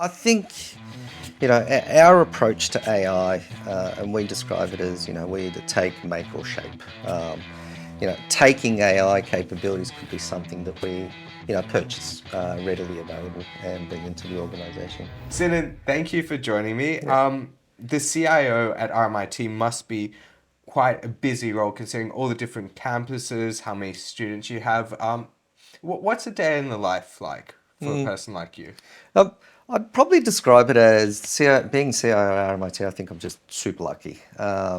I think, our approach to AI, and we describe it as, we either take, make, or shape. Taking AI capabilities could be something that we, purchase readily available and bring into the organisation. Sinan, thank you for joining me. Yeah. The CIO at RMIT must be quite a busy role considering all the different campuses, how many students you have. What's a day in the life like for a person like you? Um, I'd probably describe it as being CIO at RMIT. I think I'm just super lucky.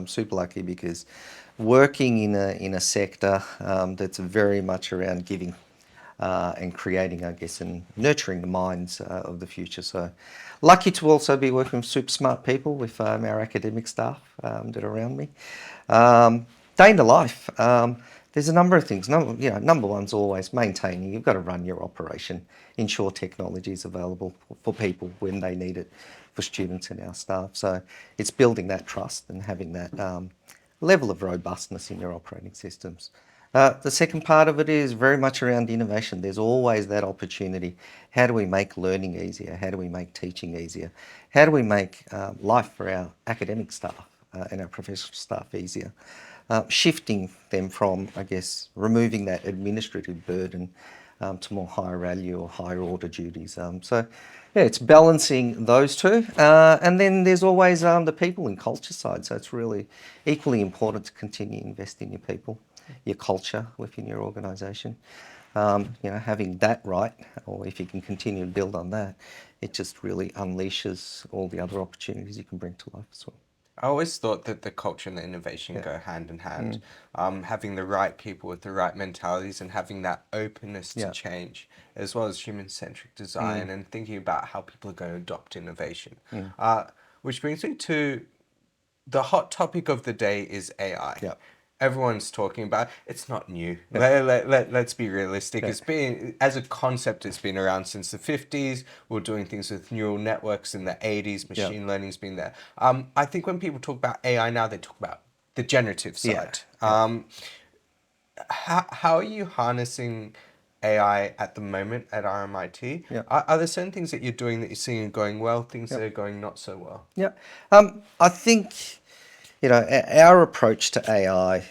Super lucky because working in a sector that's very much around giving and creating, I guess, and nurturing the minds of the future. So lucky to also be working with super smart people with our academic staff that are around me. Day in the life. There's a number of things. Number one's always maintaining. You've got to run your operation, ensure technology is available for people when they need it, for students and our staff. So it's building that trust and having that level of robustness in your operating systems. The second part of it is very much around innovation. There's always that opportunity. How do we make learning easier? How do we make teaching easier? How do we make life for our academic staff and our professional staff easier? Shifting them from, I guess, removing that administrative burden to more higher value or higher order duties. Yeah, it's balancing those two. And then there's always the people and culture side. So it's really equally important to continue investing in your people, your culture within your organisation. Having that right, or if you can continue to build on that, it just really unleashes all the other opportunities you can bring to life as well. I always thought that the culture and the innovation Yeah. go hand in hand. Having the right people with the right mentalities and having that openness to Yeah. change, as well as human-centric design and thinking about how people are going to adopt innovation. Which brings me to the hot topic of the day is AI. Yeah. Everyone's talking about it's not new. Yeah. Let's be realistic. Yeah. It's been, as a concept, it's been around since the 50s. We're doing things with neural networks in the 80s. Yeah. Machine learning's been there. I think when people talk about AI now, they talk about the generative Yeah. side. Yeah. How are you harnessing AI at the moment at RMIT? Yeah. Are there certain things that you're doing that you're seeing are going well, things Yeah. that are going not so well? Yeah. I think, our approach to AI,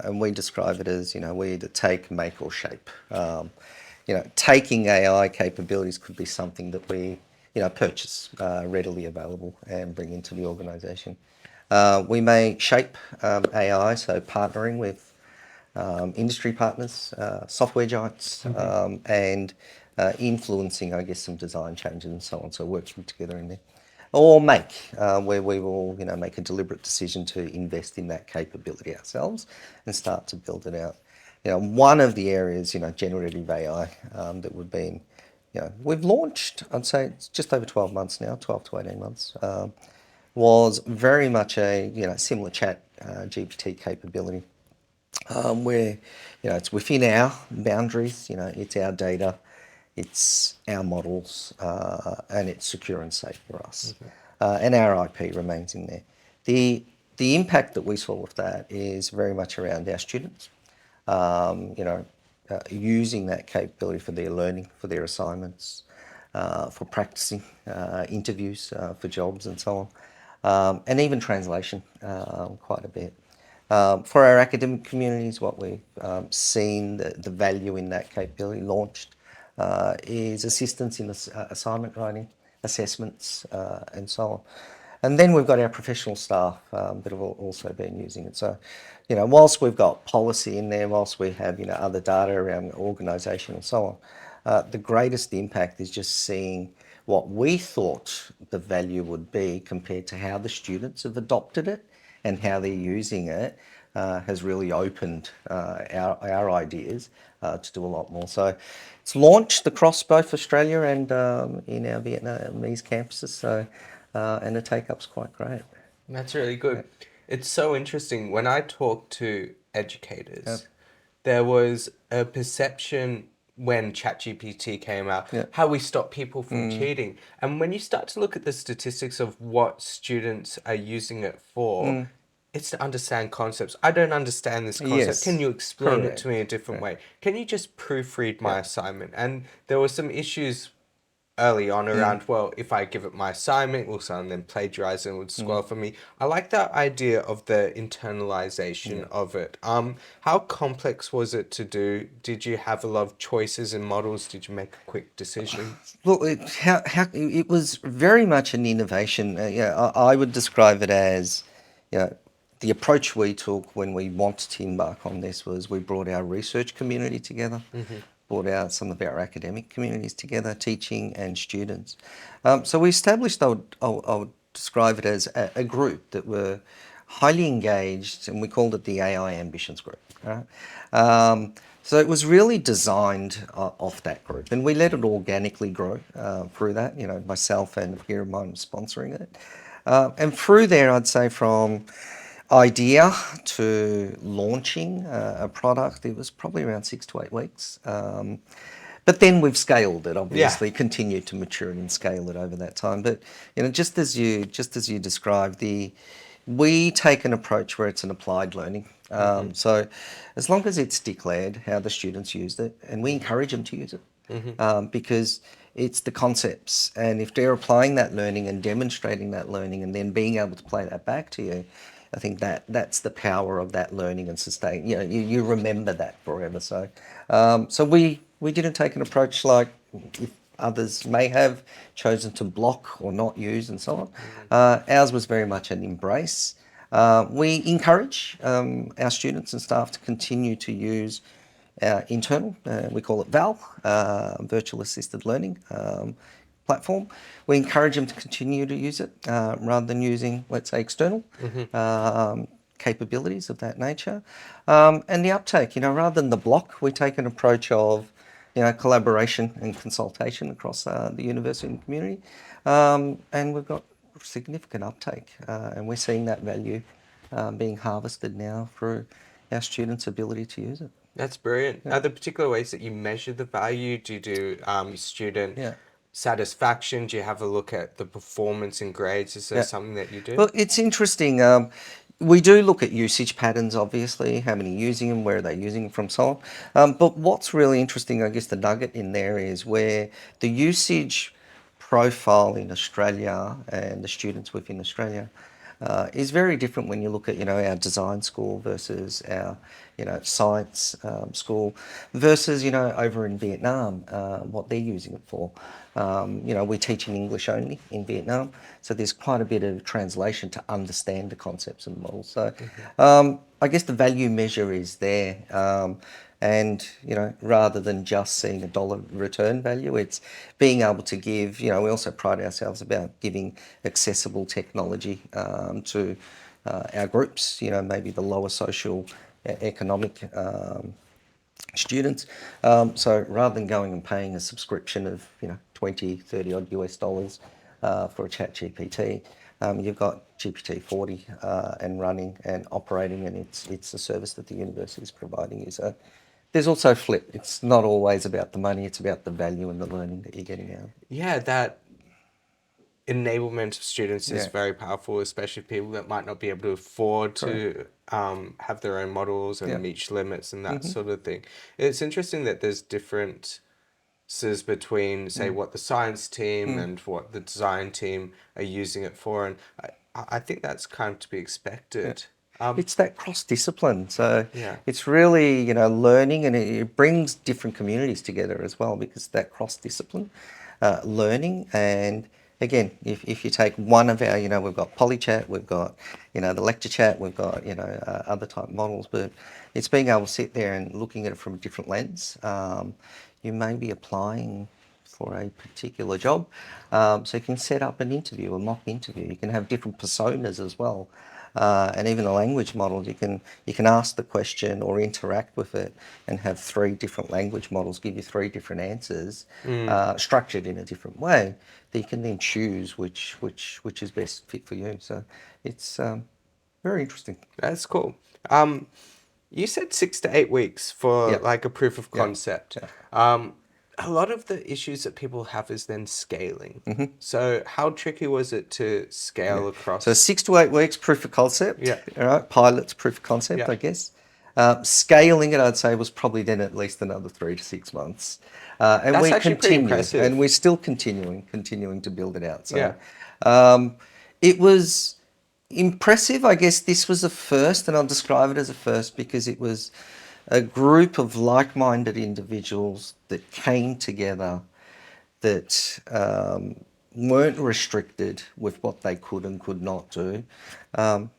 and we describe it as, we either take, make, or shape. Taking AI capabilities could be something that we, purchase readily available and bring into the organisation. We may shape AI, so partnering with industry partners, software giants, and influencing, I guess, some design changes and so on. So working together in there. Or make, where we will, make a deliberate decision to invest in that capability ourselves and start to build it out. One of the areas, generative AI, that we've been, we've launched, I'd say it's just over 12 months now, 12 to 18 months, was very much a, similar chat GPT capability, where, it's within our boundaries, it's our data, it's our models, and it's secure and safe for us. And our IP remains in there. The impact that we saw with that is very much around our students, using that capability for their learning, for their assignments, for practicing interviews for jobs and so on, and even translation quite a bit. For our academic communities, what we've seen, the value in that capability launched is assistance in assignment writing, assessments, and so on. And then we've got our professional staff that have also been using it. So, whilst we've got policy in there, whilst we have, other data around organisation and so on, the greatest impact is just seeing what we thought the value would be compared to how the students have adopted it and how they're using it has really opened our ideas to do a lot more. So it's launched across both Australia and in our Vietnamese campuses. So and the take-up's quite great. That's really good. It's so interesting. When I talk to Yep. educators, there was a perception when ChatGPT came out, Yeah. how we stop people from cheating. And when you start to look at the statistics of what students are using it for, it's to understand concepts. I don't understand this concept. Can Yes. you explain it to me Correct. a different way? Can you just proofread my Yeah. assignment? And there were some issues early on around, well, if I give it my assignment, will someone then plagiarize and would score for me? I like that idea of the internalization of it. How complex was it to do? Did you have a lot of choices in models? Did you make a quick decision? Look, it was very much an innovation. I would describe it as, you know, the approach we took when we wanted to embark on this was we brought our research community together, brought out some of our academic communities together, teaching and students. So we established, I would describe it as a group that were highly engaged, and we called it the AI Ambitions Group. Right? So it was really designed off that group, and we let it organically grow through that. You know, myself and a peer of mine sponsoring it, and through there, I'd say from idea to launching a product, it was probably around 6 to 8 weeks. But then we've scaled it, obviously, continued to mature and scale it over that time. But you know, just as you described, we take an approach where it's an applied learning. So as long as it's declared how the students used it, and we encourage them to use it, because it's the concepts, and if they're applying that learning and demonstrating that learning and then being able to play that back to you, I think that's the power of that learning and sustain. You know, you remember that forever. So, so we didn't take an approach like if others may have chosen to block or not use and so on. Ours was very much an embrace. We encourage our students and staff to continue to use our internal, we call it VAL, Virtual Assisted Learning platform. We encourage them to continue to use it rather than using, let's say, external capabilities of that nature. And the uptake, you know, rather than the block, we take an approach of, you know, collaboration and consultation across the university and community. And we've got significant uptake, and we're seeing that value being harvested now through our students' ability to use it. That's brilliant. Are there particular ways that you measure the value? Do you do student satisfaction? Do you have a look at the performance and grades? Is there something that you do? Well, it's interesting. We do look at usage patterns, obviously, how many using them, where are they using them from, so on. But what's really interesting, I guess the nugget in there is where the usage profile in Australia and the students within Australia is very different when you look at, you know, our design school versus our, you know, science school versus, you know, over in Vietnam, what they're using it for. You know, we're teaching English only in Vietnam, so there's quite a bit of translation to understand the concepts and models. So I guess the value measure is there. And, you know, rather than just seeing a dollar return value, it's being able to give, you know, we also pride ourselves about giving accessible technology to our groups, you know, maybe the lower social economic students. So rather than going and paying a subscription of, you know, 20, 30 odd US dollars for a chat GPT, you've got GPT-40 and running and operating, and it's a service that the university is providing you. So there's also flip. It's not always about the money, it's about the value and the learning that you're getting out. Yeah, that enablement of students is very powerful, especially people that might not be able to afford to have their own models and meet limits and that sort of thing. It's interesting that there's differences between, say, what the science team and what the design team are using it for, and I think that's kind of to be expected. It's that cross-discipline. So it's really, you know, learning, and it brings different communities together as well, because that cross-discipline learning. And again, if you take one of our, you know, we've got PolyChat, we've got, you know, the lecture chat, we've got, you know, other type models, but it's being able to sit there and looking at it from a different lens. You may be applying for a particular job, so you can set up an interview, a mock interview. You can have different personas as well. And even the language models, you can ask the question or interact with it and have 3 different language models give you 3 different answers, structured in a different way, that you can then choose which is best fit for you. So it's very interesting. That's cool. You said 6 to 8 weeks for like a proof of concept. A lot of the issues that people have is then scaling. So how tricky was it to scale across? So 6 to 8 weeks proof of concept. All right, pilot's proof of concept, I guess. Scaling it, I'd say, was probably then at least another 3 to 6 months. And That's we actually pretty continued, impressive. and we're still continuing to build it out. So Yeah. it was impressive. I guess this was a first, and I'll describe it as a first because it was a group of like-minded individuals that came together that weren't restricted with what they could and could not do. And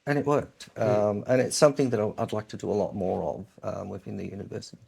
it worked. And it's something that I'd like to do a lot more of within the university.